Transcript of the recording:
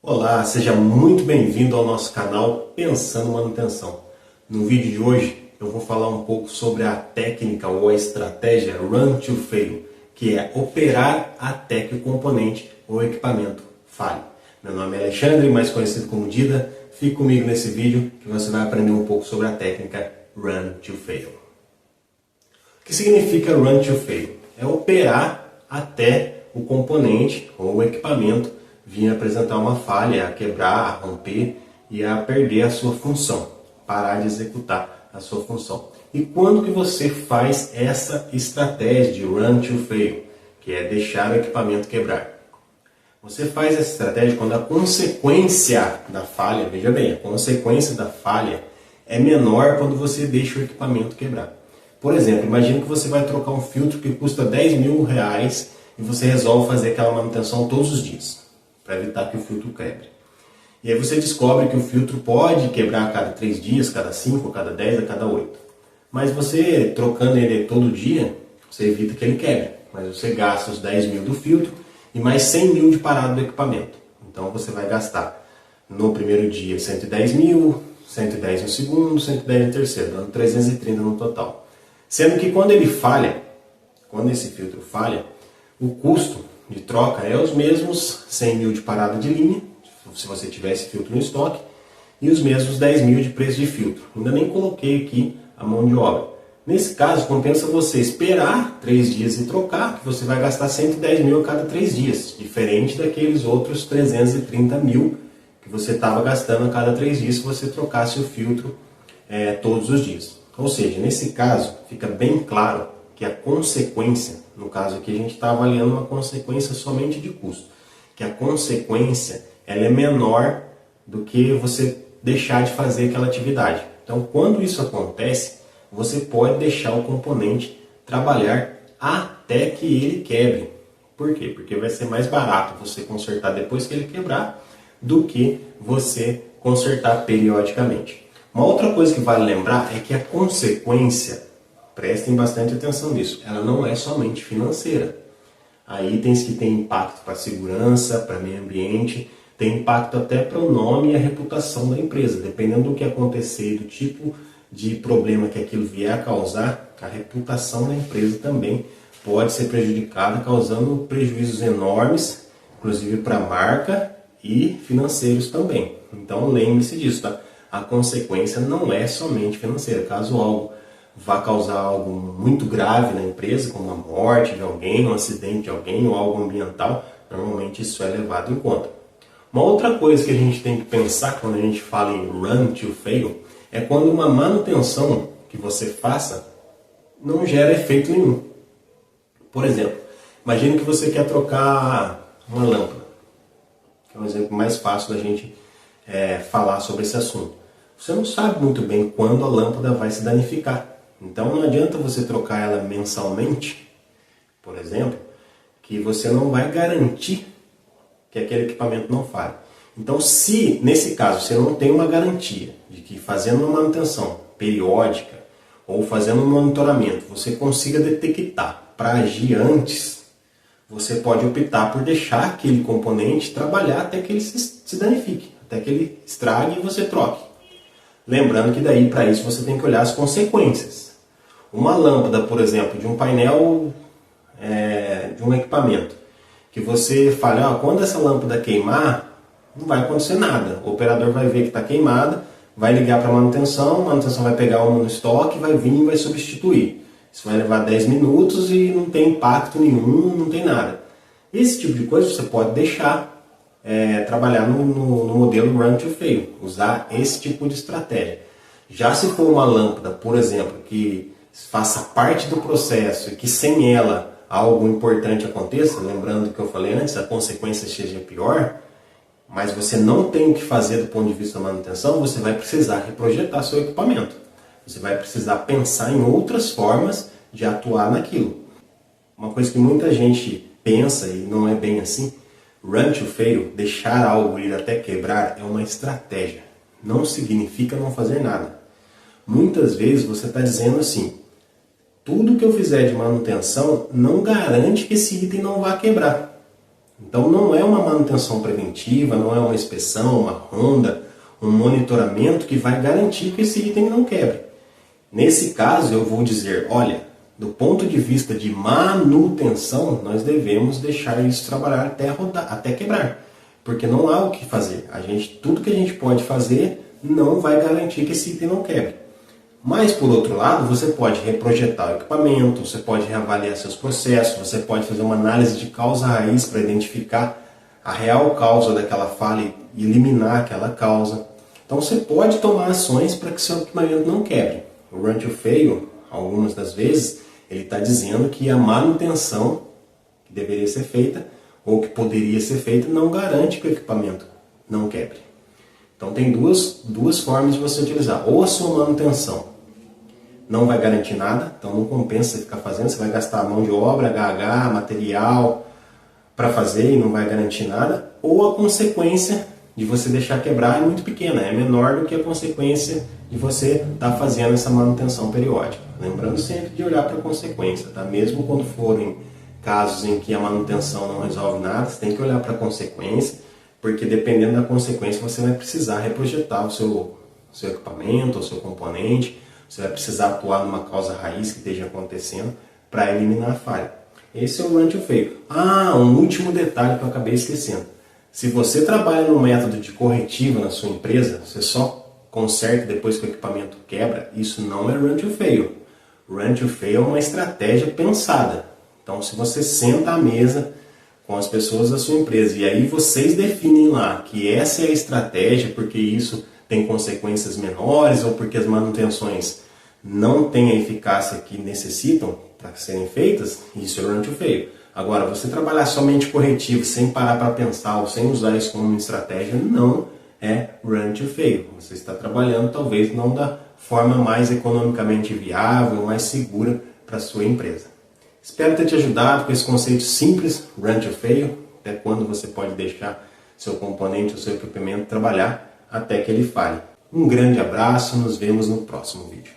Olá, seja muito bem-vindo ao nosso canal Pensando Manutenção. No vídeo de hoje eu vou falar um pouco sobre a técnica ou a estratégia Run to Fail, que é operar até que o componente ou equipamento falhe. Meu nome é Alexandre, mais conhecido como Dida. Fique comigo nesse vídeo que você vai aprender um pouco sobre a técnica Run to Fail. O que significa Run to Fail? É operar até o componente ou o equipamento vir apresentar uma falha, a quebrar, a romper e a perder a sua função, parar de executar a sua função. E quando que você faz essa estratégia de Run to Fail, que é deixar o equipamento quebrar? Você faz essa estratégia quando a consequência da falha, veja bem, a consequência da falha é menor quando você deixa o equipamento quebrar. Por exemplo, imagine que você vai trocar um filtro que custa R$10.000 e você resolve fazer aquela manutenção todos os dias, para evitar que o filtro quebre. E aí você descobre que o filtro pode quebrar a cada 3 dias, cada 5, a cada 10, a cada 8. Mas você, trocando ele todo dia, você evita que ele quebre. Mas você gasta os 10 mil do filtro e mais 100 mil de parada do equipamento. Então você vai gastar no primeiro dia 110 mil, 110 no segundo, 110 no terceiro, dando 330 no total. Sendo que quando ele falha, quando esse filtro falha, o custo de troca é os mesmos 100 mil de parada de linha, se você tivesse filtro no estoque, e os mesmos 10 mil de preço de filtro. Ainda nem coloquei aqui a mão de obra. Nesse caso, compensa você esperar 3 dias e trocar, que você vai gastar 110 mil a cada 3 dias, diferente daqueles outros 330 mil que você estava gastando a cada 3 dias se você trocasse o filtro todos os dias. Ou seja, nesse caso, fica bem claro que a consequência, no caso aqui a gente está avaliando uma consequência somente de custo, que a consequência ela é menor do que você deixar de fazer aquela atividade. Então, quando isso acontece, você pode deixar o componente trabalhar até que ele quebre. Por quê? Porque vai ser mais barato você consertar depois que ele quebrar do que você consertar periodicamente. Uma outra coisa que vale lembrar é que a consequência, prestem bastante atenção nisso, ela não é somente financeira. Há itens que têm impacto para a segurança, para o meio ambiente, tem impacto até para o nome e a reputação da empresa. Dependendo do que acontecer e do tipo de problema que aquilo vier a causar, a reputação da empresa também pode ser prejudicada, causando prejuízos enormes, inclusive para a marca e financeiros também. Então lembre-se disso, tá? A consequência não é somente financeira. Caso algo vá causar algo muito grave na empresa, como a morte de alguém, um acidente de alguém ou algo ambiental, normalmente isso é levado em conta. Uma outra coisa que a gente tem que pensar quando a gente fala em Run to Fail é quando uma manutenção que você faça não gera efeito nenhum. Por exemplo, imagine que você quer trocar uma lâmpada, que é um exemplo mais fácil da gente falar sobre esse assunto. Você não sabe muito bem quando a lâmpada vai se danificar. Então não adianta você trocar ela mensalmente, por exemplo, que você não vai garantir que aquele equipamento não falhe. Então se nesse caso você não tem uma garantia de que fazendo uma manutenção periódica ou fazendo um monitoramento você consiga detectar para agir antes, você pode optar por deixar aquele componente trabalhar até que ele se danifique, até que ele estrague e você troque. Lembrando que daí para isso você tem que olhar as consequências. Uma lâmpada, por exemplo, de um painel de um equipamento, que você fala, quando essa lâmpada queimar, não vai acontecer nada. O operador vai ver que está queimada, vai ligar para a manutenção vai pegar uma no estoque, vai vir e vai substituir. Isso vai levar 10 minutos e não tem impacto nenhum, não tem nada. Esse tipo de coisa você pode deixar trabalhar no modelo Run to Fail, usar esse tipo de estratégia. Já se for uma lâmpada, por exemplo, que faça parte do processo e que sem ela algo importante aconteça, lembrando que eu falei antes, a consequência seja pior, mas você não tem o que fazer do ponto de vista da manutenção, você vai precisar reprojetar seu equipamento. Você vai precisar pensar em outras formas de atuar naquilo. Uma coisa que muita gente pensa e não é bem assim, Run to Fail, deixar algo ir até quebrar, é uma estratégia. Não significa não fazer nada. Muitas vezes você está dizendo assim, tudo que eu fizer de manutenção não garante que esse item não vá quebrar. Então não é uma manutenção preventiva, não é uma inspeção, uma ronda, um monitoramento que vai garantir que esse item não quebre. Nesse caso eu vou dizer, olha, do ponto de vista de manutenção, nós devemos deixar isso trabalhar até rodar, até quebrar. Porque não há o que fazer. Tudo que a gente pode fazer não vai garantir que esse item não quebre. Mas, por outro lado, você pode reprojetar o equipamento, você pode reavaliar seus processos, você pode fazer uma análise de causa-raiz para identificar a real causa daquela falha e eliminar aquela causa. Então, você pode tomar ações para que seu equipamento não quebre. O Run to Fail, algumas das vezes, ele está dizendo que a manutenção que deveria ser feita ou que poderia ser feita não garante que o equipamento não quebre. Então tem duas formas de você utilizar. Ou a sua manutenção não vai garantir nada, então não compensa você ficar fazendo, você vai gastar mão de obra, HH, material para fazer e não vai garantir nada. Ou a consequência de você deixar quebrar é muito pequena, é menor do que a consequência de você estar fazendo essa manutenção periódica. Lembrando sempre de olhar para a consequência, tá? Mesmo quando forem casos em que a manutenção não resolve nada, você tem que olhar para a consequência, porque dependendo da consequência você vai precisar reprojetar o seu equipamento, o seu componente, você vai precisar atuar numa causa raiz que esteja acontecendo para eliminar a falha. Esse é o Run to Fail. Um último detalhe que eu acabei esquecendo. Se você trabalha no método de corretivo na sua empresa, você só conserta depois que o equipamento quebra, isso não é Run to Fail. Run to Fail é uma estratégia pensada. Então, se você senta à mesa com as pessoas da sua empresa e aí vocês definem lá que essa é a estratégia porque isso tem consequências menores ou porque as manutenções não têm a eficácia que necessitam para serem feitas, isso é Run to Fail. Agora, você trabalhar somente corretivo, sem parar para pensar ou sem usar isso como uma estratégia, não é Run to Fail. Você está trabalhando talvez não da forma mais economicamente viável, mais segura para a sua empresa. Espero ter te ajudado com esse conceito simples, Run to Fail, até quando você pode deixar seu componente ou seu equipamento trabalhar até que ele falhe. Um grande abraço, nos vemos no próximo vídeo.